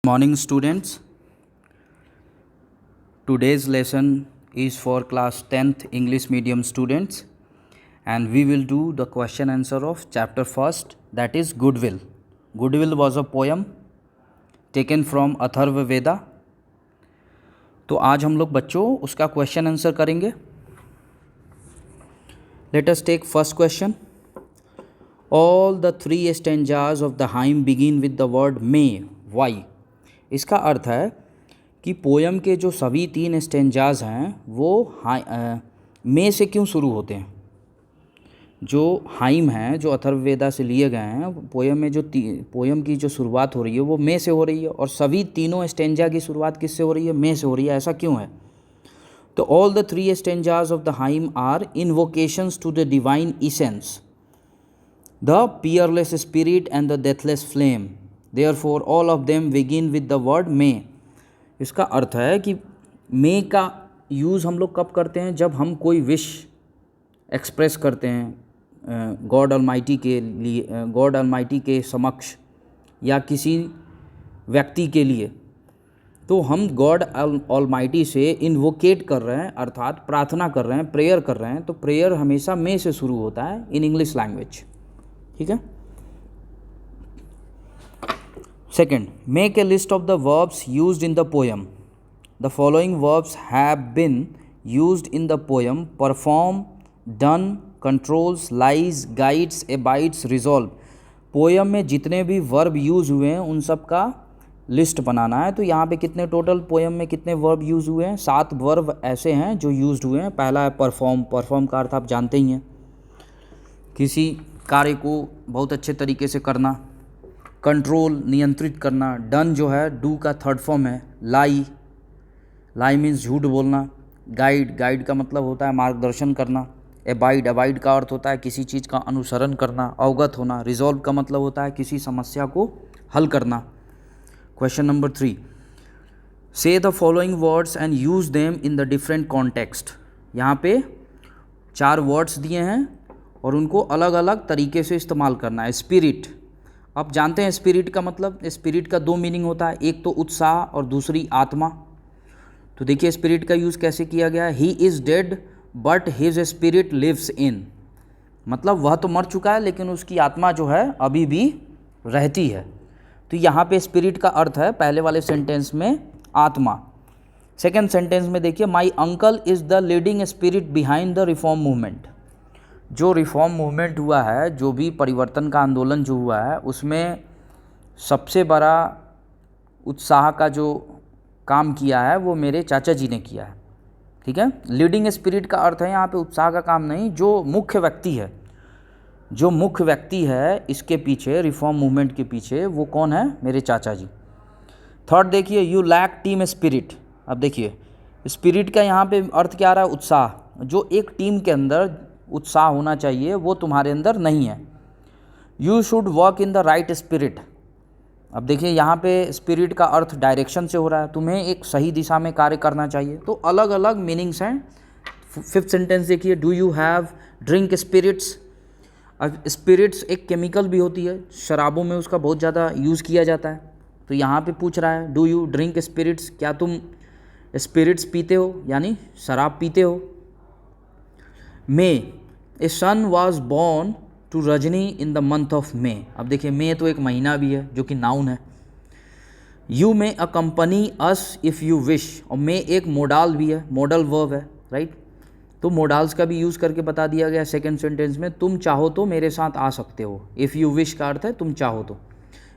Morning students. Today's lesson is for class 10th English medium students and we will do the question answer of chapter first, that is Goodwill. Goodwill was a poem taken from Atharva वेदा. तो आज हम लोग बच्चों उसका question answer करेंगे. Let us take first question. All the three stanzas of the hymn begin with the word may. Why? इसका अर्थ है कि पोयम के जो सभी तीन स्टेंजाज हैं वो में से क्यों शुरू होते हैं. जो हाइम हैं जो अथर्ववेदा से लिए गए हैं पोयम में जो पोयम की जो शुरुआत हो रही है वो में से हो रही है और सभी तीनों स्टेंजा की शुरुआत किससे हो रही है, में से हो रही है. ऐसा क्यों है? तो all the three stanzas of the hymn are invocations to the divine essence, the peerless spirit and the deathless flame. Therefore all of them begin with the word may. इसका अर्थ है कि मे का यूज़ हम लोग कब करते हैं, जब हम कोई विश एक्सप्रेस करते हैं गॉड ऑलमाइटी के लिए, गॉड ऑलमाइटी के समक्ष या किसी व्यक्ति के लिए. तो हम गॉड ऑलमाइटी से इन्वोकेट कर रहे हैं अर्थात प्रार्थना कर रहे हैं, प्रेयर कर रहे हैं. तो प्रेयर हमेशा मे से शुरू होता है इन इंग्लिश लैंग्वेज. ठीक है. Second, make a list of the verbs used in the poem. The following verbs have been used in the poem: perform, done, controls, lies, guides, abides, resolve. Poem में जितने भी verb use हुए हैं उन सब का लिस्ट बनाना है. तो यहाँ पे कितने टोटल पोयम में कितने वर्ब यूज़ हुए हैं? 7 वर्ब ऐसे हैं जो यूज़ हुए हैं. पहला है परफॉर्म. परफॉर्म का अर्थ आप जानते ही हैं, किसी कार्य को बहुत अच्छे तरीके से करना. कंट्रोल, नियंत्रित करना. डन जो है डू का थर्ड फॉर्म है. लाई, लाई मीन्स झूठ बोलना. गाइड, गाइड का मतलब होता है मार्गदर्शन करना. एबाइड, एबाइड का अर्थ होता है किसी चीज़ का अनुसरण करना, अवगत होना. रिजॉल्व का मतलब होता है किसी समस्या को हल करना. क्वेश्चन नंबर 3, से the following words and use them in the different context. यहाँ पे 4 वर्ड्स दिए हैं और उनको अलग अलग तरीके से इस्तेमाल करना है. स्पिरिट, आप जानते हैं स्पिरिट का मतलब, स्पिरिट का 2 मीनिंग होता है, एक तो उत्साह और दूसरी आत्मा. तो देखिए स्पिरिट का यूज़ कैसे किया गया है. He is dead but his spirit lives in. मतलब वह तो मर चुका है लेकिन उसकी आत्मा जो है अभी भी रहती है. तो यहाँ पे स्पिरिट का अर्थ है पहले वाले सेंटेंस में आत्मा. सेकेंड सेंटेंस में देखिए, my uncle is the leading spirit behind the reform movement. जो रिफॉर्म मूवमेंट हुआ है, जो भी परिवर्तन का आंदोलन जो हुआ है, उसमें सबसे बड़ा उत्साह का जो काम किया है वो मेरे चाचा जी ने किया है. ठीक है. लीडिंग स्पिरिट का अर्थ है यहाँ पे उत्साह का काम नहीं, जो मुख्य व्यक्ति है, जो मुख्य व्यक्ति है इसके पीछे, रिफॉर्म मूवमेंट के पीछे, वो कौन है? मेरे चाचा जी. थर्ड देखिए, यू लैक टीम स्पिरिट. अब देखिए स्पिरिट का यहाँ पे अर्थ क्या आ रहा है? उत्साह. जो एक टीम के अंदर उत्साह होना चाहिए वो तुम्हारे अंदर नहीं है. You should work in the right spirit. अब देखिए यहाँ पे स्पिरिट का अर्थ डायरेक्शन से हो रहा है, तुम्हें एक सही दिशा में कार्य करना चाहिए. तो अलग अलग मीनिंग्स हैं. 5th सेंटेंस देखिए, do you have drink spirits. अब स्पिरिट्स एक केमिकल भी होती है, शराबों में उसका बहुत ज़्यादा यूज़ किया जाता है. तो यहाँ पे पूछ रहा है डू यू ड्रिंक स्पिरिट्स, क्या तुम स्पिरिट्स पीते हो यानी शराब पीते हो. May, a son was born to Rajni in the month of May. अब देखिए मे तो एक महीना भी है जो कि नाउन है. You may accompany us if you wish. और मे एक मोडाल भी है, मॉडल वर्ब है, राइट. तो मोडाल्स का भी यूज़ करके बता दिया गया सेकेंड सेंटेंस में. तुम चाहो तो मेरे साथ आ सकते हो. इफ़ यू विश का अर्थ है तुम चाहो तो.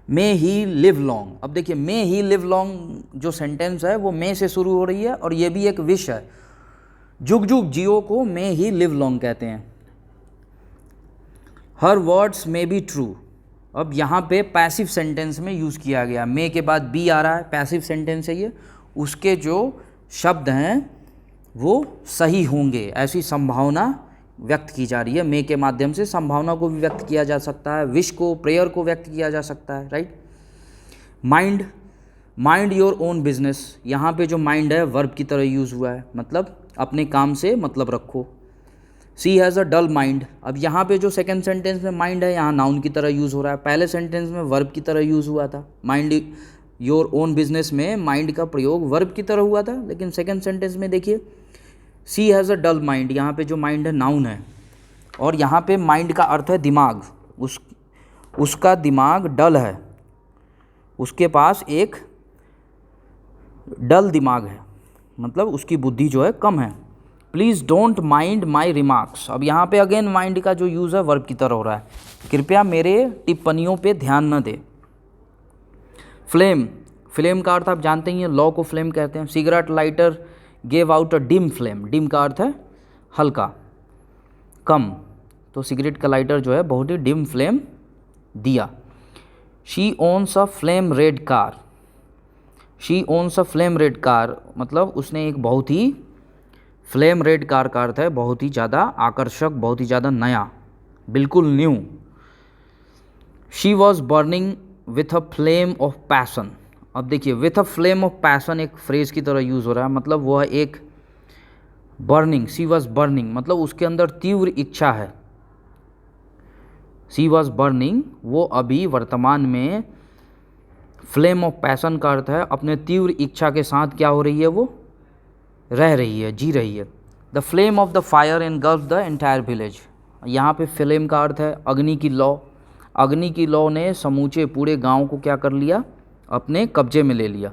मे ही लिव लॉन्ग. अब देखिए मे ही लिव लॉन्ग जो सेंटेंस है वो मे से शुरू हो रही है और ये भी एक विश है. जुग जुग जियो को मे ही लिव लॉन्ग कहते हैं. हर वर्ड्स मे बी ट्रू. अब यहाँ पे पैसिव सेंटेंस में यूज़ किया गया. मे के बाद बी आ रहा है, पैसिव सेंटेंस है ये. उसके जो शब्द हैं वो सही होंगे ऐसी संभावना व्यक्त की जा रही है. मे के माध्यम से संभावना को भी व्यक्त किया जा सकता है, विश को, प्रेयर को व्यक्त किया जा सकता है, right. Mind, mind your own business. यहाँ पे जो माइंड है वर्ब की तरह यूज़ हुआ है, मतलब अपने काम से मतलब रखो. सी हैज़ अ डल माइंड. अब यहाँ पे जो सेकंड सेंटेंस में माइंड है यहाँ नाउन की तरह यूज़ हो रहा है, पहले सेंटेंस में वर्ब की तरह यूज़ हुआ था. माइंड योर ओन बिजनेस में माइंड का प्रयोग वर्ब की तरह हुआ था, लेकिन सेकंड सेंटेंस में देखिए सी हैज़ अ डल माइंड, यहाँ पे जो माइंड है नाउन है, और यहाँ पे माइंड का अर्थ है दिमाग। उसका दिमाग डल है, उसके पास एक डल दिमाग है, मतलब उसकी बुद्धि जो है कम है। Please don't mind my remarks, अब यहाँ पे अगेन माइंड का जो यूज़ है वर्ब की तरह हो रहा है, कृपया मेरे टिप्पणियों पे ध्यान न दे। फ्लेम, फ्लेम का अर्थ आप जानते ही हैं, लॉ को फ्लेम कहते हैं। Cigarette lighter gave out a dim flame, dim का अर्थ है हल्का, कम, तो सिगरेट का लाइटर जो है बहुत ही डिम फ्लेम दिया। She owns a flame red car, she owns a flame red car, मतलब उसने एक बहुत ही, फ्लेम रेड कार का अर्थ है बहुत ही ज़्यादा आकर्षक, बहुत ही ज़्यादा नया, बिल्कुल new. She was burning with a flame of passion, अब देखिए with a flame of passion एक फ्रेज की तरह यूज़ हो रहा है, मतलब वह एक बर्निंग, सी वॉज बर्निंग मतलब उसके अंदर तीव्र इच्छा है। सी वॉज बर्निंग, वो अभी वर्तमान में, फ्लेम ऑफ पैसन का अर्थ है अपने तीव्र इच्छा के साथ क्या हो रही है, वो रह रही है, जी रही है। The flame of the fire engulf the entire village, यहाँ पे फ्लेम का अर्थ है अग्नि की लौ, अग्नि की लौ ने समूचे पूरे गांव को क्या कर लिया, अपने कब्जे में ले लिया।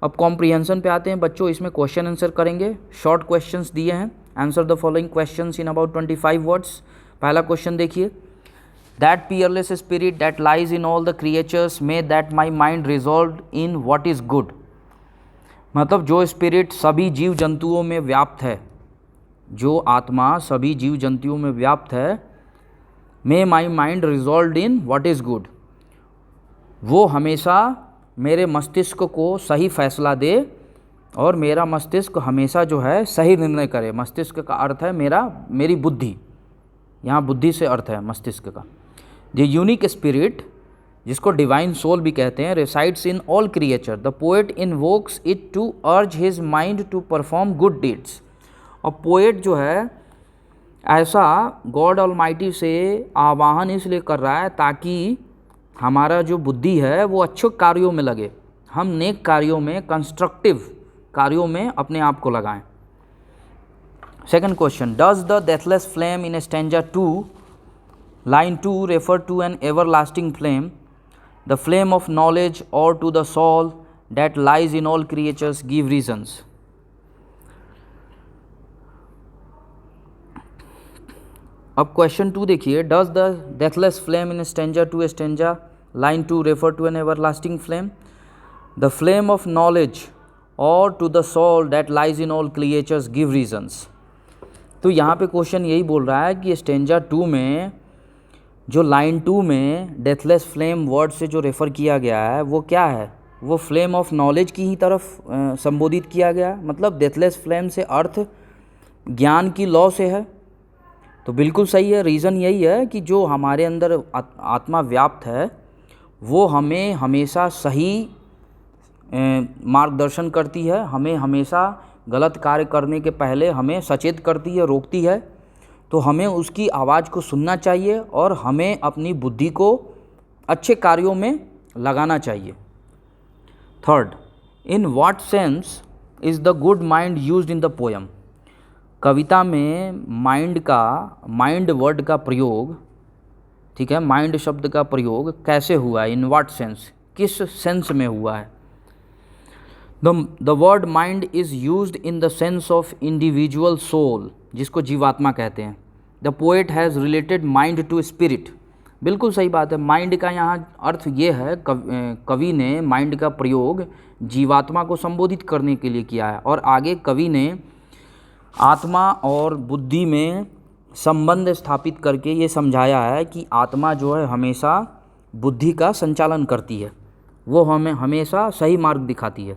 अब कॉम्प्रिहेंशन पे आते हैं बच्चों, इसमें क्वेश्चन आंसर करेंगे, शॉर्ट क्वेश्चंस दिए हैं, answer the following questions in about 25 words. पहला क्वेश्चन देखिए, that Peerless spirit that lies in all the creatures may that my mind resolve in what is good, मतलब जो स्पिरिट सभी जीव जंतुओं में व्याप्त है, जो आत्मा सभी जीव जंतुओं में व्याप्त है, may my mind resolve in what is good, वो हमेशा मेरे मस्तिष्क को सही फैसला दे और मेरा मस्तिष्क हमेशा जो है सही निर्णय करे। मस्तिष्क का अर्थ है मेरी बुद्धि, यहाँ बुद्धि से अर्थ है मस्तिष्क का। द यूनिक स्पिरिट, जिसको डिवाइन सोल भी कहते हैं, resides in all creature, the poet invokes it to urge his mind to perform good deeds, और पोएट जो है ऐसा गॉड ऑलमाइटी से आवाहन इसलिए कर रहा है ताकि हमारा जो बुद्धि है वो अच्छे कार्यों में लगे, हम नेक कार्यों में, कंस्ट्रक्टिव कार्यों में अपने आप को लगाएं। Second question, does the deathless flame in stanza 2 line 2 refer to an everlasting flame, the flame of knowledge or to the soul that lies in all creatures, give reasons. अब क्वेश्चन 2 देखिए, does the deathless flame in stanza 2 stanza line 2 refer to an everlasting flame, the flame of knowledge or to the soul that lies in all creatures, give reasons. तो यहाँ पे question यही बोल रहा है कि स्टैंजा 2 में जो लाइन 2 में डेथलेस फ्लेम वर्ड से जो रेफ़र किया गया है वो क्या है, वो फ्लेम ऑफ नॉलेज की ही तरफ संबोधित किया गया, मतलब डेथलेस फ्लेम से अर्थ ज्ञान की लौ से है। तो बिल्कुल सही है, रीज़न यही है कि जो हमारे अंदर आत्मा व्याप्त है वो हमें हमेशा सही मार्गदर्शन करती है, हमें हमेशा गलत कार्य करने के पहले हमें सचेत करती है, रोकती है, तो हमें उसकी आवाज़ को सुनना चाहिए और हमें अपनी बुद्धि को अच्छे कार्यों में लगाना चाहिए। Third, in what sense is the good mind used in the poem, कविता में माइंड वर्ड का प्रयोग, ठीक है, माइंड शब्द का प्रयोग कैसे हुआ है, इन व्हाट सेंस, किस सेंस में हुआ है। The word mind is used in the sense of individual soul, जिसको जीवात्मा कहते हैं। The poet has related mind to spirit, बिल्कुल सही बात है, माइंड का यहाँ अर्थ ये है, कवि ने माइंड का प्रयोग जीवात्मा को संबोधित करने के लिए किया है, और आगे कवि ने आत्मा और बुद्धि में संबंध स्थापित करके ये समझाया है कि आत्मा जो है हमेशा बुद्धि का संचालन करती है, वो हमें हमेशा सही मार्ग दिखाती है।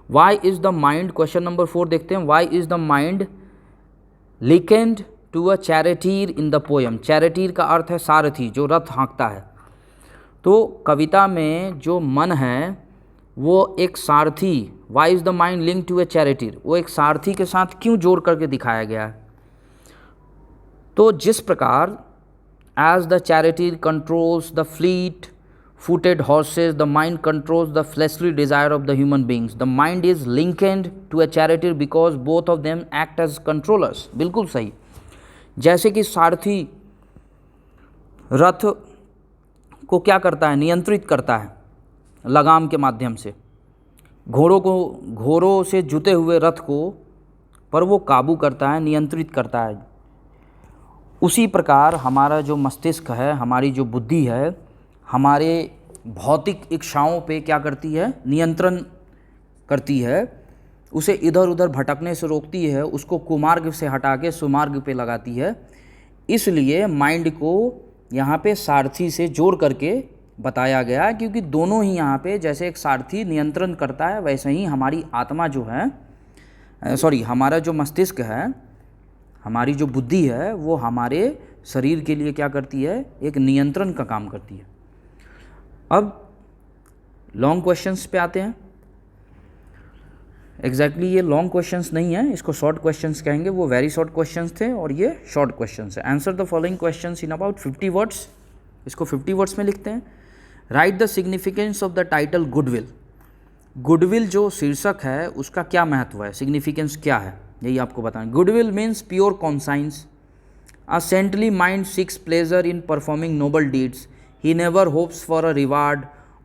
Why is the mind, question number 4 देखते हैं, why is the mind likened to a charioteer in the poem, charioteer का अर्थ है सारथी, जो रथ हाँकता है। तो कविता में जो मन है वो एक सारथी, why is the mind link to a charioteer, वो एक सारथी के साथ क्यों जोड़ करके दिखाया गया है। तो जिस प्रकार as the charioteer controls the fleet footed horses, the mind controls the fleshly desire of the human beings. The mind is likened to a chariot because both of them act as controllers. बिल्कुल सही. जैसे कि सारथी रथ को क्या करता है, नियंत्रित करता है लगाम के माध्यम से, घोड़ों से जुते हुए रथ को पर वो काबू करता है, नियंत्रित करता है. उसी प्रकार हमारा जो मस्तिष्क है, हमारी जो बुद्धि है, हमारे भौतिक इच्छाओं पे क्या करती है, नियंत्रण करती है, उसे इधर उधर भटकने से रोकती है, उसको कुमार्ग से हटा के सुमार्ग पे लगाती है. इसलिए माइंड को यहाँ पे सारथी से जोड़ करके बताया गया, क्योंकि दोनों ही यहाँ पे जैसे एक सारथी नियंत्रण करता है, वैसे ही हमारी आत्मा जो है, हमारा जो मस्तिष्क है, हमारी जो बुद्धि है, वो हमारे शरीर के लिए क्या करती है, एक नियंत्रण का काम करती है. अब लॉन्ग क्वेश्चंस पे आते हैं. एग्जैक्टली ये लॉन्ग क्वेश्चंस नहीं है, इसको शॉर्ट क्वेश्चंस कहेंगे. वो वेरी शॉर्ट क्वेश्चंस थे और ये शॉर्ट क्वेश्चंस है. Answer the following questions in about 50 words. इसको 50 वर्ड्स में लिखते हैं. Right the significance of the title goodwill. Goodwill जो शीर्षक है उसका क्या महत्व है, सिग्निफिकेंस क्या है, यही आपको बताएं. Goodwill means pure conscience. A saintly mind seeks pleasure in performing noble deeds. He never hopes for a reward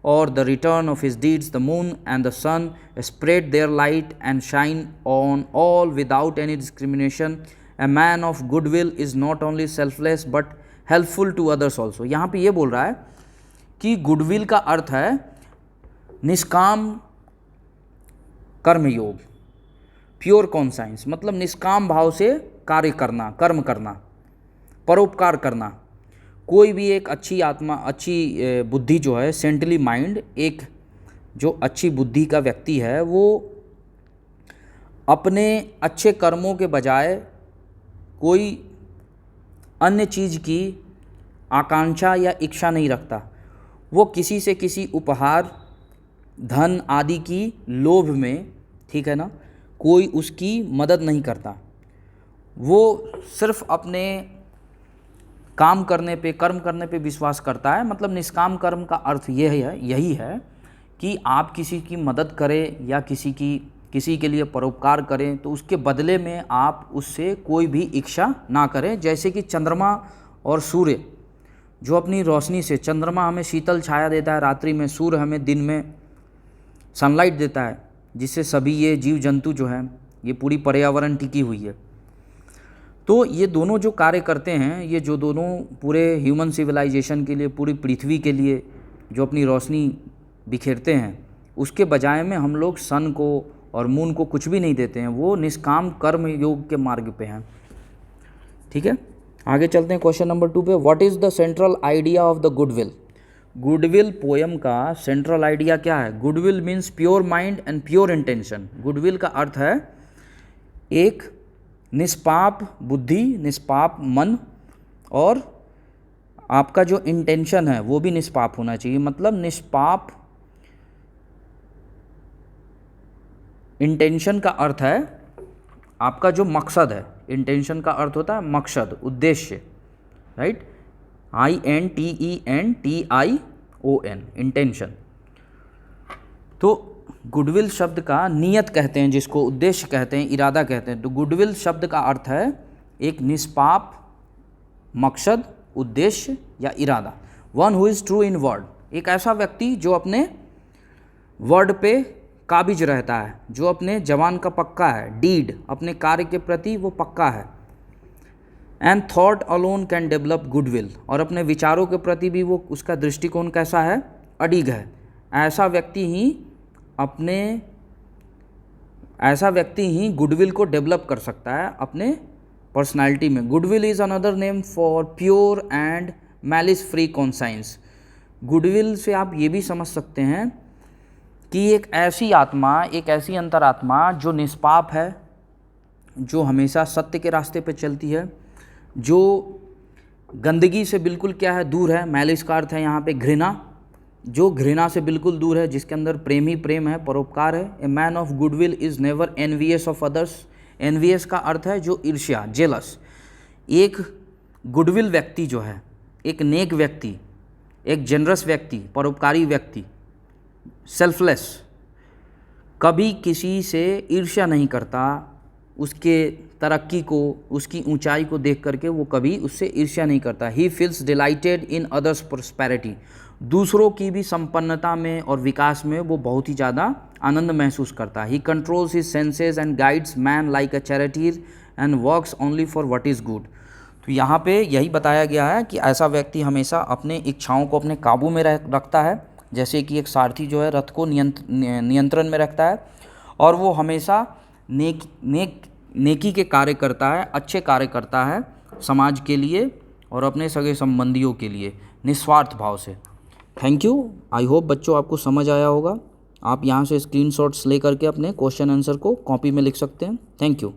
or the return of his deeds. The moon and the sun spread their light and shine on all without any discrimination. A man of goodwill is not only selfless but helpful to others also. यहाँ पे ये बोल रहा है कि goodwill का अर्थ है निष्काम कर्मयोग, प्योर कॉन्साइंस, मतलब निष्काम भाव से कार्य करना, कर्म करना, परोपकार करना. कोई भी एक अच्छी आत्मा, अच्छी बुद्धि जो है, सेंटली माइंड, एक जो अच्छी बुद्धि का व्यक्ति है, वो अपने अच्छे कर्मों के बजाय कोई अन्य चीज़ की आकांक्षा या इच्छा नहीं रखता. वो किसी से किसी उपहार, धन आदि की लोभ में, ठीक है ना, कोई उसकी मदद नहीं करता. वो सिर्फ अपने काम करने पे, कर्म करने पे विश्वास करता है. मतलब निष्काम कर्म का अर्थ यही है कि आप किसी की मदद करें या किसी के लिए परोपकार करें तो उसके बदले में आप उससे कोई भी इच्छा ना करें. जैसे कि चंद्रमा और सूर्य जो अपनी रोशनी से, चंद्रमा हमें शीतल छाया देता है रात्रि में, सूर्य हमें दिन में सनलाइट देता है, जिससे सभी ये जीव जंतु जो है, ये पूरी पर्यावरण टिकी हुई है. तो ये दोनों जो कार्य करते हैं, ये जो दोनों पूरे ह्यूमन सिविलाइजेशन के लिए, पूरी पृथ्वी के लिए जो अपनी रोशनी बिखेरते हैं, उसके बजाय में हम लोग सन को और मून को कुछ भी नहीं देते हैं. वो निष्काम कर्म योग के मार्ग पे हैं. ठीक है, आगे चलते हैं क्वेश्चन नंबर 2 पे. What is the central idea of the goodwill. Goodwill poem का सेंट्रल आइडिया क्या है. Goodwill means pure mind and pure intention. Goodwill का अर्थ है एक निष्पाप बुद्धि, निष्पाप मन, और आपका जो इंटेंशन है वो भी निष्पाप होना चाहिए. मतलब निष्पाप इंटेंशन का अर्थ है आपका जो मकसद है. इंटेंशन का अर्थ होता है मकसद, उद्देश्य, राइट. INTENTION, intention. तो गुडविल शब्द का नियत कहते हैं, जिसको उद्देश्य कहते हैं, इरादा कहते हैं. तो गुडविल शब्द का अर्थ है एक निष्पाप मकसद, उद्देश्य या इरादा. One who is true in word. एक ऐसा व्यक्ति जो अपने वर्ड पे काबिज रहता है, जो अपने जवान का पक्का है, डीड, अपने कार्य के प्रति वो पक्का है. And thought alone can develop goodwill. और अपने विचारों के प्रति भी वो, उसका दृष्टिकोण कैसा है, अडिग है. ऐसा व्यक्ति ही गुडविल को डेवलप कर सकता है अपने पर्सनालिटी में. Goodwill is another name for pure and malice free conscience. Goodwill से आप ये भी समझ सकते हैं कि एक ऐसी आत्मा, एक ऐसी अंतरात्मा जो निष्पाप है, जो हमेशा सत्य के रास्ते पे चलती है, जो गंदगी से बिल्कुल क्या है, दूर है. मैलिस का अर्थ है यहाँ पे घृणा, जो घृणा से बिल्कुल दूर है, जिसके अंदर प्रेम ही प्रेम है, परोपकार है. A man of goodwill is never envious of others. Envious का अर्थ है जो ईर्ष्या, जेलस. एक गुडविल व्यक्ति जो है, एक नेक व्यक्ति, एक जनरस व्यक्ति, परोपकारी व्यक्ति, सेल्फलेस, कभी किसी से ईर्ष्या नहीं करता, उसके तरक्की को, उसकी ऊंचाई को देख करके वो कभी उससे ईर्ष्या नहीं करता। He feels dilated in others prosperity, दूसरों की भी संपन्नता में और विकास में वो बहुत ही ज़्यादा आनंद महसूस करता है। He controls his senses and guides man like a charioteer and works only for what is good. तो यहाँ पे यही बताया गया है कि ऐसा व्यक्ति हमेशा अपने इच्छाओं को अपने काबू में रखता है, जैसे कि एक सारथी जो है रथ को नियंत्रण में रखता है, और वो हमेशा नेकी के कार्य करता है, अच्छे कार्य करता है समाज के लिए और अपने सगे संबंधियों के लिए निस्वार्थ भाव से। Thank you. आई होप बच्चों आपको समझ आया होगा। आप यहाँ से स्क्रीनशॉट्स ले करके अपने क्वेश्चन आंसर को कॉपी में लिख सकते हैं। Thank you.